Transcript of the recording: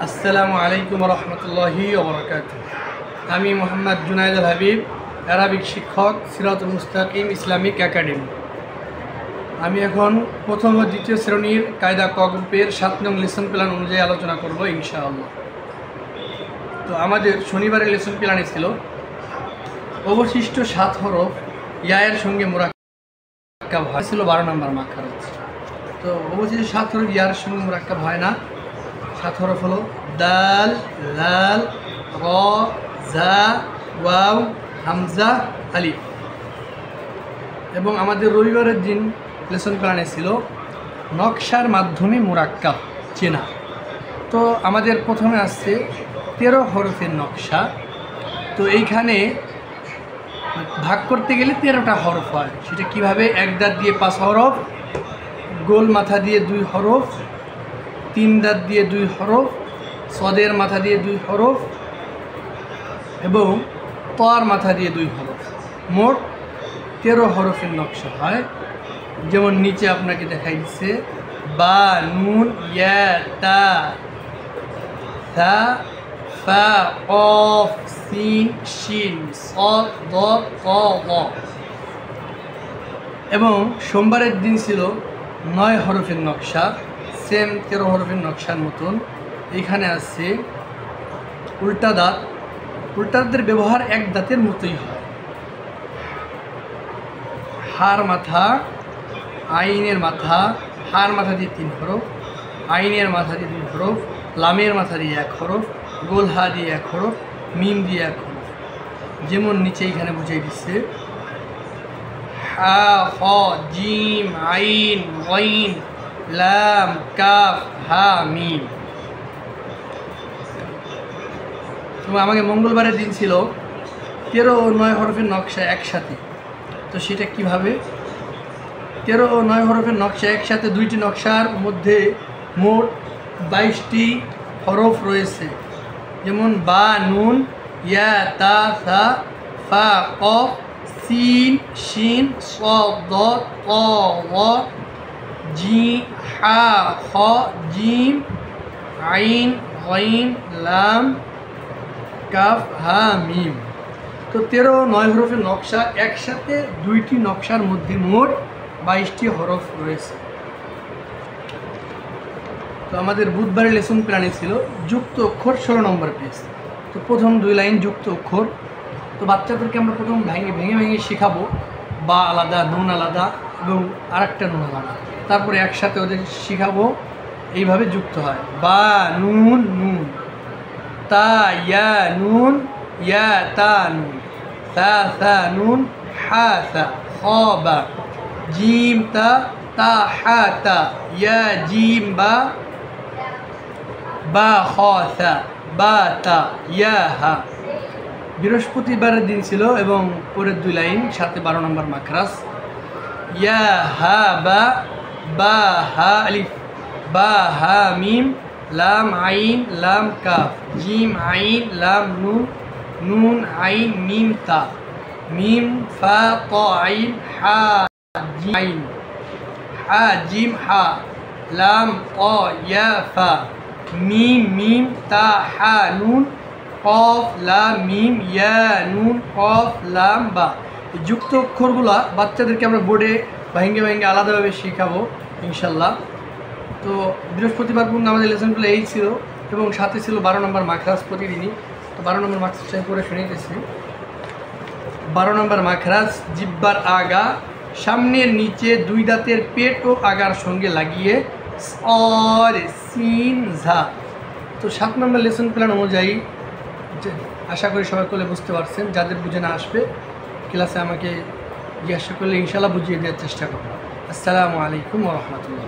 আসসালামু আলাইকুম রহমতুল্লাহি ওবরাকাতুহু। আমি মোহাম্মদ জুনায়েদ আল হাবিব, আরবিক শিক্ষক, সিরাতুল মুস্তাকিম ইসলামিক একাডেমি। আমি এখন প্রথম ও দ্বিতীয় শ্রেণীর কায়দা ক গ্রুপের 7 নং লেসন প্ল্যান অনুযায়ী আলোচনা করব ইনশাআল্লাহ। তো আমাদের শনিবারের লেসন প্ল্যানে ছিল অবশিষ্ট 7 হরফ ইয়ায়ের সঙ্গে মুরাক্কাব হয়, ছিল 12 নম্বর মাখরাজ। তো অবশিষ্ট 7 হরফ ইয়ার সঙ্গে মুরাক্কাব হয় না। 7 হরফ হলো দাল, লাল, র, জা, ওয়াও, হামজা, আলিফ। এবং আমাদের রবিবারের দিন লেসন প্ল্যানে ছিল নকশার মাধ্যমে মুরাক্কাব চেনা। তো আমাদের প্রথমে আসছে 13 হরফের নকশা। তো এইখানে ভাগ করতে গেলে 13টা হরফ হয়। সেটা কিভাবে? এক দাঁত দিয়ে 5 হরফ, গোল মাথা দিয়ে 2 হরফ, 3 দাঁত দিয়ে 2 হরফ, সদের মাথা দিয়ে 2 হরফ এবং তর মাথা দিয়ে 2 হরফ, মোট 13 হরফের নকশা হয়। যেমন নিচে আপনাকে দেখাই দিচ্ছে বা, নুন, ইয়া, তা, সা, ফা, কফ, সিন, শিন, সদ, দদ, ত, ল। এবং সোমবারের দিন ছিল 9 হরফের নকশা, সেম 13 হরফের নকশার মতন। এখানে আছে উল্টা দাঁত। উল্টা দাঁতের ব্যবহার এক দাঁতের মতোই হয়। হার মাথা, আইনের মাথা, হার মাথা দিয়ে 3 হরফ, আইনের মাথা দিয়ে 2 হরফ, লামের মাথা দিয়ে 1 হরফ, গোল হা দিয়ে 1 হরফ, মিম দিয়ে 1 হরফ। যেমন নিচে এখানে বুঝিয়ে দিচ্ছে হা, খ, জিম, আইন, গইন, লাম, কাফ, হা, মিম। এবং আমাকে মঙ্গলবারের দিন ছিল 13 ও 9 হরফের নকশা একসাথে। তো সেটা কিভাবে? 13 ও 9 হরফের নকশা একসাথে, 2টি নকশার মধ্যে মোট 22টি হরফ রয়েছে। যেমন বা, নুন, ইয়া, তা, সা, ফা, কফ, সিন, শিন, সদ, দদ, ত, ল, জি, হা, খ, জিম, আইন, গইন, লাম, কাফ, হা, মিম। তো 13 ও 9 হরফের নকশা একসাথে, 2টি নকশার মধ্যে মোট 22টি হরফ রয়েছে। তো আমাদের বুধবারের লেসন প্ল্যানে ছিল যুক্ত অক্ষর 16 নম্বর পেজ। তো প্রথম 2 লাইন যুক্ত অক্ষর। তো বাচ্চাদেরকে আমরা প্রথম ভেঙে ভেঙে শেখাবো। বা আলাদা, নুন আলাদা এবং আরেকটা নুন আলাদা। তারপরে একসাথে ওদের শেখাবো এইভাবে যুক্ত হয়। বা, নুন, নুন, তা, ইয়া, নুন, ইয়া, তা, নুন, সা, সা, নুন, হা, সা, খ, বা, জিম, তা, তা, হা, তা, ইয়া, জিম, বা, বা, খ, সা, বা, তা, ইয়া, হা। বৃহস্পতিবারের দিন ছিল এবং পরের 2 লাইন সাথে 12 নম্বর মাখরাজ। ইয়া, হা, বা, হা, আলিফ, বা, হা, মিম, লাম, আইন, লাম, কাফ, জিম, আইন, লাম, নুন, নুন, আইন, মিম, তা, মিম, ফা, ত, আইন, হা, জিম, আইন, হা, জিম, হা, লাম, ত, ইয়া, ফা, মিম, মিম, তা, হা, নুন, কফ, লাম, মিম, ইয়া, নুন, কফ, লাম, বা। এই যুক্ত অক্ষরগুলা বাচ্চাদেরকে আমরা বোর্ডে ভেঙে আলাদাভাবে শেখাবো ইনশাল্লাহ। তো বৃহস্পতিবার পর্যন্ত আমাদের লেসনগুলো এই ছিল এবং সাথে ছিল 12 নম্বর মাখরাজ প্রতিদিনই। তো 12 নম্বর মাখরাজ করে শুনিয়েছি। 12 নম্বর মাখরাজ জিব্বার আগা, সামনের নিচে 2 দাঁতের পেট ও আগার সঙ্গে লাগিয়ে সর, সিন, ঝা। তো 7 নম্বর লেসন প্ল্যান অনুযায়ী আশা করি সবাই করলে বুঝতে পারছেন। যাদের বুঝে না আসবে ক্লাসে আমাকে জিজ্ঞাসা করলে ইনশাল্লাহ বুঝিয়ে দেওয়ার চেষ্টা করব। আসসালামু আলাইকুম ওয়া রাহমাতুল্লাহ।